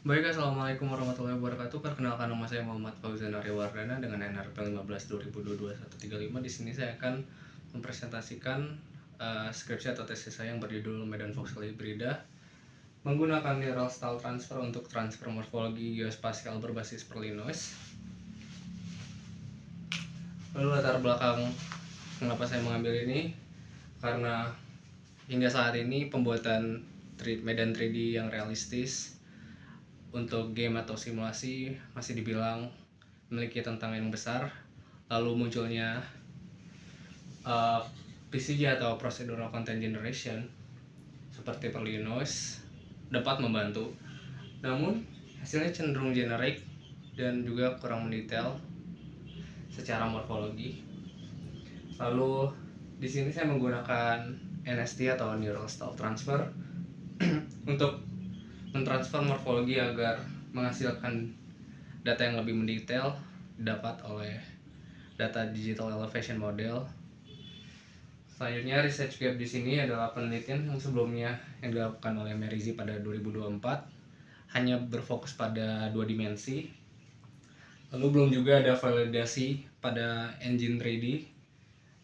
Baik, assalamualaikum warahmatullahi wabarakatuh. Perkenalkan, nama saya Muhammad Fauzan Aryawardana dengan NRP 15 2022 Di sini saya akan mempresentasikan skripsi atau tesis saya yang berjudul Medan Voxel Hybrida menggunakan Neural Style Transfer untuk transfer morfologi geospasial berbasis Perlinois. Lalu latar belakang mengapa saya mengambil ini, karena hingga saat ini pembuatan medan 3D yang realistis untuk game atau simulasi masih dibilang memiliki tantangan yang besar. Lalu munculnya PCG atau Procedural Content Generation seperti Perlinois dapat membantu, namun hasilnya cenderung generik dan juga kurang mendetail secara morfologi. Lalu di sini saya menggunakan NST atau Neural Style Transfer untuk mentransfer morfologi agar menghasilkan data yang lebih mendetail didapat oleh data digital elevation model. Selanjutnya, research gap di sini adalah penelitian yang sebelumnya yang dilakukan oleh Merizi pada 2024 hanya berfokus pada 2 dimensi. Lalu belum juga ada validasi pada engine 3D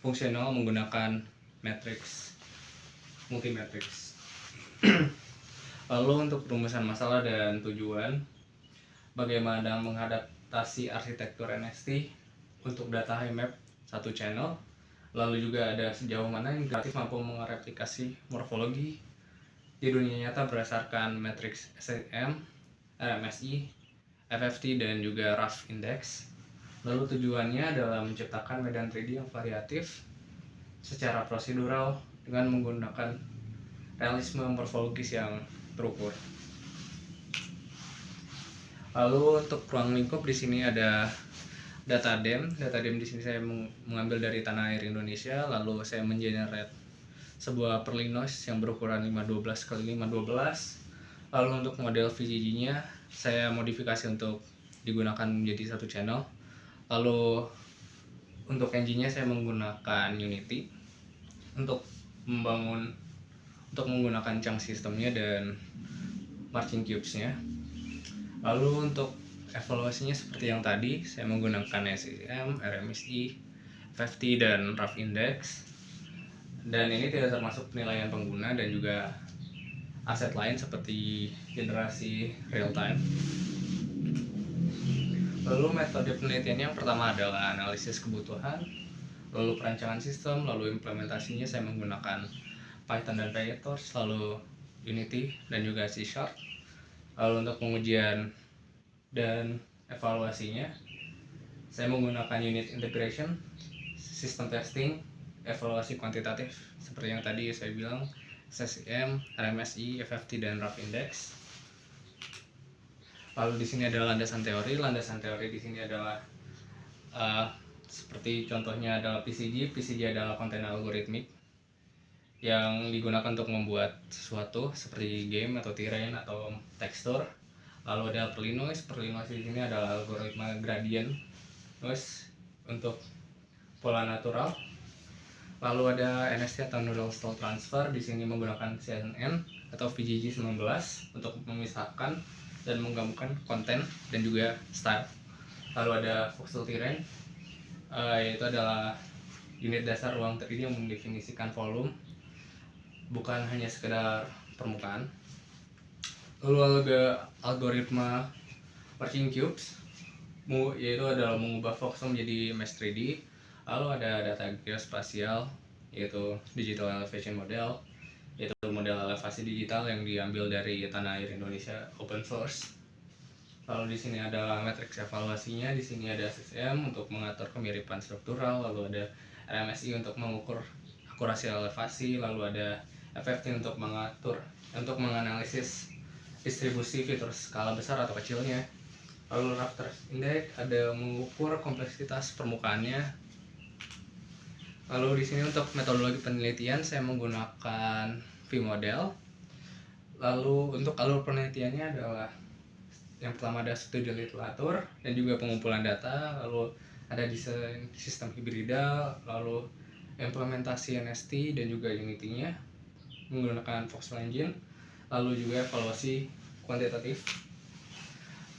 fungsional menggunakan matrix multimatrix. Lalu untuk perumusan masalah dan tujuan, bagaimana mengadaptasi arsitektur NST untuk data high map satu channel. Lalu juga ada sejauh mana integratif mampu mereplikasi morfologi di dunia nyata berdasarkan matriks SEM, RMSI, FFT, dan juga rough index. Lalu tujuannya adalah menciptakan medan 3D yang variatif secara prosedural dengan menggunakan realisme morfologis yang terukur. Lalu untuk ruang lingkup di sini ada data DEM di sini saya mengambil dari tanah air Indonesia. Lalu saya mengenerate sebuah Perlinois yang berukuran 512 x 512. Lalu untuk model VGG-nya saya modifikasi untuk digunakan menjadi satu channel. Lalu untuk engine-nya saya menggunakan Unity untuk menggunakan chunk sistemnya dan marching cubes-nya. Lalu untuk evaluasinya seperti yang tadi, saya menggunakan SEM, RMSI, FFT, dan rough index. Dan ini tidak termasuk penilaian pengguna dan juga aset lain seperti generasi real time. Lalu metode penelitiannya yang pertama adalah analisis kebutuhan, lalu perancangan sistem, lalu implementasinya saya menggunakan Python dan PyTorch, lalu Unity dan juga C#. Lalu untuk pengujian dan evaluasinya saya menggunakan unit integration, sistem testing, evaluasi kuantitatif seperti yang tadi saya bilang, SEM, RMSI, FFT, dan rough index. Lalu di sini adalah landasan teori. Landasan teori di sini adalah seperti contohnya adalah PCG. PCG adalah konten algoritmik yang digunakan untuk membuat sesuatu seperti game atau terrain atau tekstur. Lalu ada Perlinois. Perlinois di sini adalah algoritma gradient noise untuk pola natural. Lalu ada NST atau Neural Style Transfer, di sini menggunakan CNN atau VGG19 untuk memisahkan dan menggabungkan konten dan juga style. Lalu ada voxel terrain, yaitu adalah unit dasar ruang 3D yang mendefinisikan volume, bukan hanya sekedar permukaan. Lalu ada algoritma marching cubes, yaitu adalah mengubah voxel menjadi mesh 3D. Lalu ada data geospasial, yaitu digital elevation model, yaitu model elevasi digital yang diambil dari tanah air Indonesia open source. Lalu di sini ada matriks evaluasinya. Di sini ada SEM untuk mengatur kemiripan struktural, lalu ada RMSI untuk mengukur akurasi elevasi, lalu ada FFT untuk menganalisis distribusi fitur skala besar atau kecilnya. Lalu rough index ada mengukur kompleksitas permukaannya. Lalu di sini untuk metodologi penelitian saya menggunakan V-model. Lalu untuk alur penelitiannya adalah yang pertama ada studi literatur dan juga pengumpulan data, lalu ada desain sistem hibrida, lalu implementasi NST dan juga Unity-nya menggunakan voxel engine, lalu juga evaluasi kuantitatif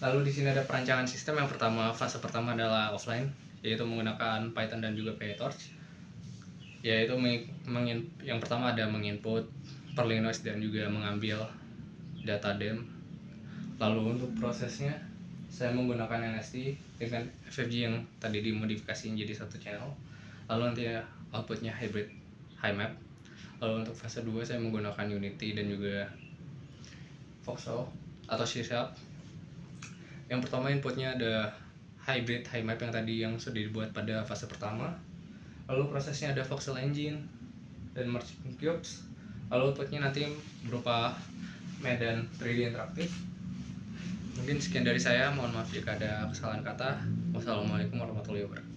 Lalu di sini ada perancangan sistem. Yang pertama, fase pertama adalah offline, yaitu menggunakan Python dan juga PyTorch. Yaitu yang pertama ada menginput perlinois dan juga mengambil data dem. Lalu untuk prosesnya saya menggunakan NST dengan FFG yang tadi dimodifikasi menjadi satu channel. Lalu nanti outputnya hybrid high map. Lalu untuk fase 2 saya menggunakan Unity dan juga Voxel atau C#. Yang pertama inputnya ada hybrid high map yang tadi yang sudah dibuat pada fase pertama. Lalu prosesnya ada Voxel Engine dan Merging Cubes. Lalu outputnya nanti berupa medan 3D interaktif. Mungkin sekian dari saya, mohon maaf jika ada kesalahan kata. Wassalamualaikum warahmatullahi wabarakatuh.